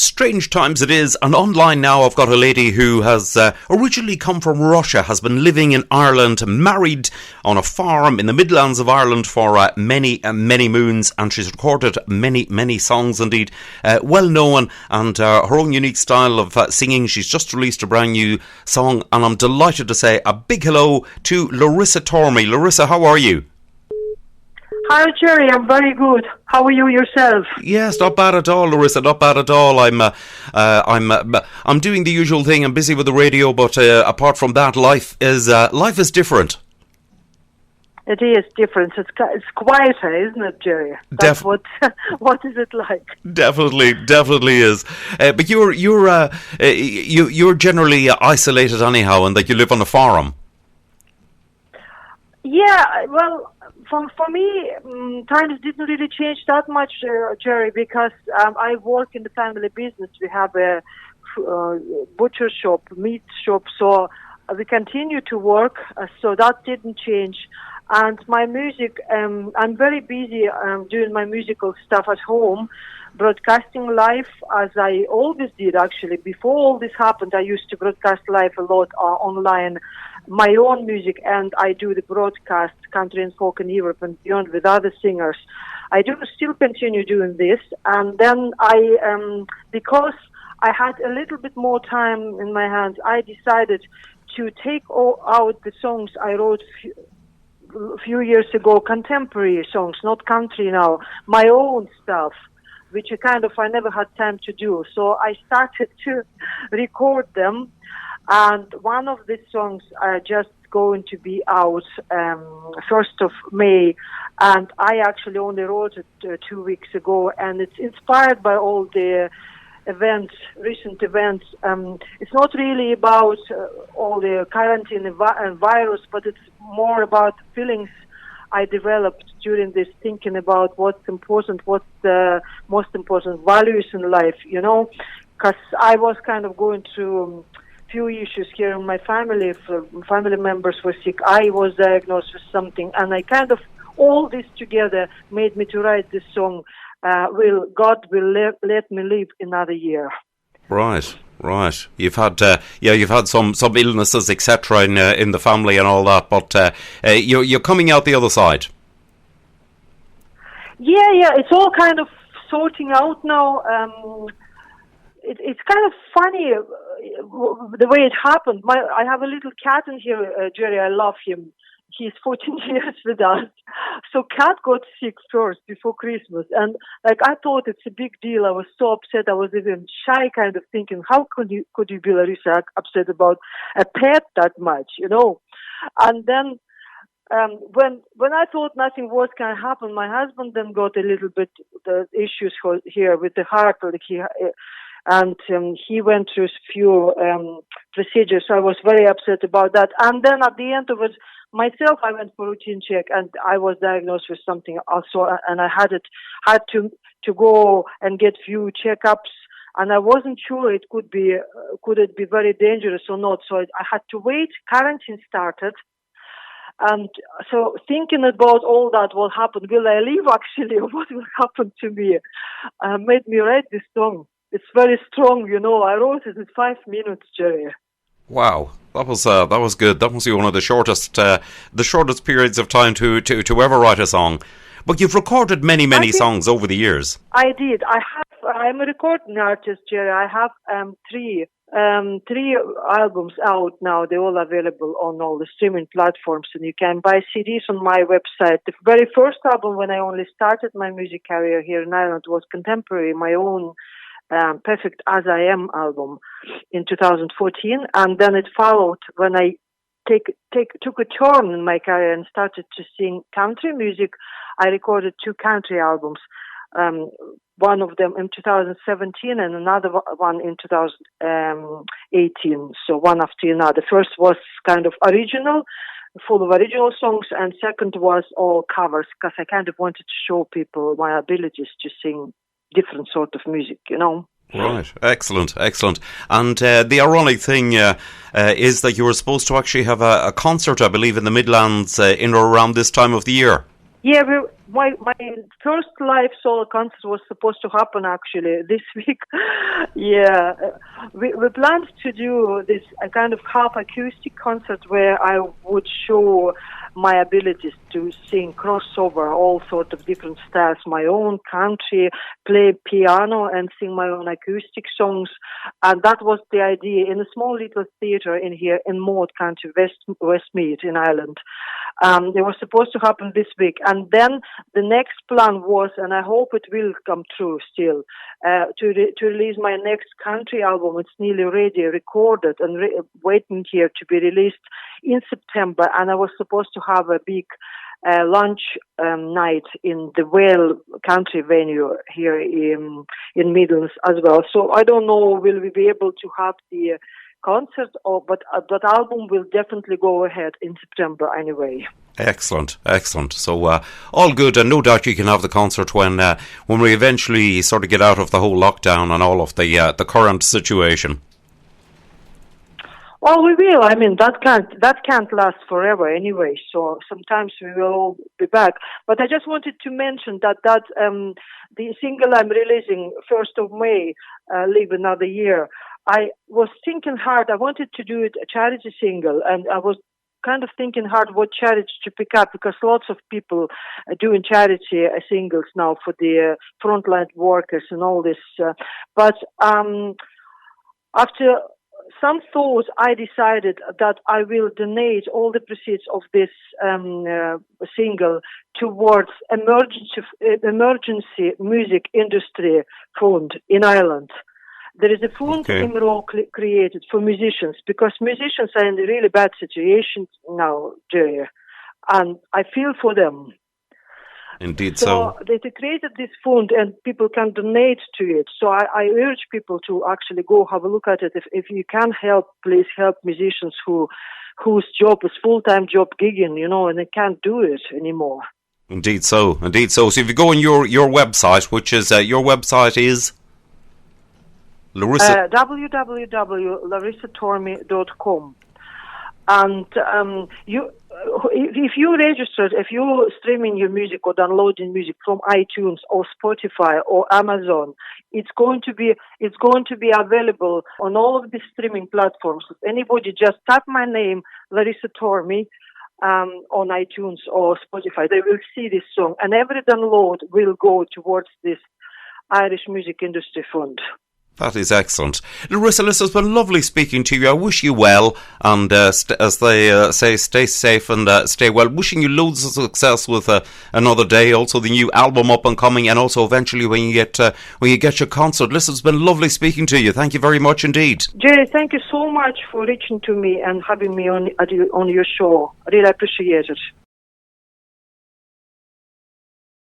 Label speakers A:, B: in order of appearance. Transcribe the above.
A: strange times it is, and online now I've got a lady who has originally come from Russia, has been living in Ireland, married on a farm in the Midlands of Ireland for many moons, and she's recorded many songs indeed, well known, and her own unique style of singing. She's just released a brand new song, and I'm delighted to say a big hello to Larissa Tormey. Larissa, how are you?
B: Hi, Jerry. I'm very good. How are you yourself?
A: Yes, not bad at all, Larissa. Not bad at all. I'm doing the usual thing. I'm busy with the radio, but apart from that, life is different.
B: It is different. It's quieter, isn't it, Jerry? That's what is it like?
A: Definitely is. But you're generally isolated anyhow, and that you live on a farm.
B: Yeah, well, for me, times didn't really change that much, Jerry, because I work in the family business. We have a butcher shop, meat shop, so we continue to work, so that didn't change. And my music, I'm very busy doing my musical stuff at home, broadcasting live, as I always did, actually. Before all this happened, I used to broadcast live a lot online, my own music, and I do the broadcast, country and folk in Europe and beyond, with other singers. I do still continue doing this, and then because I had a little bit more time in my hands, I decided to take out the songs I wrote a few years ago, contemporary songs, not country now, my own stuff, which I never had time to do. So I started to record them, and one of these songs are just going to be out 1st of May, and I actually only wrote it 2 weeks ago, and it's inspired by all the recent events. It's not really about all the quarantine and virus, but it's more about feelings I developed during this, thinking about what's important, what's the most important values in life, because I was going through few issues here in my family. Family members were sick. I was diagnosed with something, and all this together made me to write this song. God will let me live another year.
A: Right. You've had some illnesses, etc. in the family and all that, but you're coming out the other side.
B: Yeah, it's all kind of sorting out now. It's kind of funny the way it happened. I have a little cat in here, Jerry. I love him. He's 14 years with us. So cat got sick first before Christmas. And I thought it's a big deal. I was so upset. I was even shy, kind of thinking, how could you be, Larissa, upset about a pet that much, And then when I thought nothing worse can happen, my husband then got a little bit the issues here with the heart. He went through a few procedures. So I was very upset about that. And then at the end of it, myself, I went for routine check, and I was diagnosed with something also, and I had to go and get few checkups, and I wasn't sure could it be very dangerous or not. So I had to wait. Quarantine started, and so thinking about all that, what happened, will I live actually, or what will happen to me, made me write this song. It's very strong, I wrote it in 5 minutes, Jerry.
A: Wow, that was good. That must be one of the shortest periods of time to ever write a song. But you've recorded many songs over the years. I did.
B: I'm a recording artist, Jerry. I have three albums out now. They're all available on all the streaming platforms, and you can buy CDs on my website. The very first album, when I only started my music career here in Ireland, was contemporary, my own Perfect As I Am album in 2014, and then it followed when I took a turn in my career and started to sing country music. I recorded 2 country albums, one of them in 2017 and another one in 2018, so one after another. The first was kind of original, full of original songs, and second was all covers, because I kind of wanted to show people my abilities to sing different sort of music,
A: Right, excellent. And the ironic thing is that you were supposed to actually have a concert, I believe, in the Midlands in or around this time of the year.
B: Yeah, my first live solo concert was supposed to happen actually this week. Yeah, we planned to do this a kind of half acoustic concert where I would show my abilities to sing crossover, all sorts of different styles, my own country, play piano and sing my own acoustic songs. And that was the idea in a small little theatre in here in Maud County, Westmeath in Ireland. It was supposed to happen this week. And then the next plan was, and I hope it will come true still, to release my next country album. It's nearly ready, recorded and waiting here to be released in September. And I was supposed to have a big lunch night in the Whale country venue here in Midlands as well. So I don't know, will we be able to have the concert, but that album will definitely go ahead in September anyway.
A: Excellent. So all good, and no doubt you can have the concert when we eventually sort of get out of the whole lockdown and all of the current situation.
B: Well, we will. I mean, that can't last forever anyway. So sometimes we will all be back. But I just wanted to mention that the single I'm releasing 1st of May, Live Another Year. I was thinking hard. I wanted to do it a charity single, and I was kind of thinking hard what charity to pick up, because lots of people are doing charity singles now for the frontline workers and all this. But after some thought, I decided that I will donate all the proceeds of this single towards emergency music industry fund in Ireland. There is a fund in Raw created for musicians, because musicians are in a really bad situation now, Jerry, and I feel for them.
A: Indeed so.
B: They created this fund and people can donate to it. So I urge people to actually go have a look at it. If you can help, please help musicians whose job is full-time job gigging, and they can't do it anymore. Indeed
A: so. So if you go on your website, which is, your website is? Larissa?
B: www.larissatormey.com. And if you're streaming your music or downloading music from iTunes or Spotify or Amazon, it's going to be available on all of the streaming platforms. If anybody just type my name, Larissa Tormey, on iTunes or Spotify, they will see this song, and every download will go towards this Irish music industry fund.
A: That is excellent. Larissa, it's been lovely speaking to you. I wish you well, and as they say, stay safe and stay well. Wishing you loads of success with Another Day, also the new album up and coming, and also eventually when you get your concert. Listen, it's been lovely speaking to you. Thank you very much indeed.
B: Jerry, thank you so much for reaching to me and having me on your show. I really appreciate it.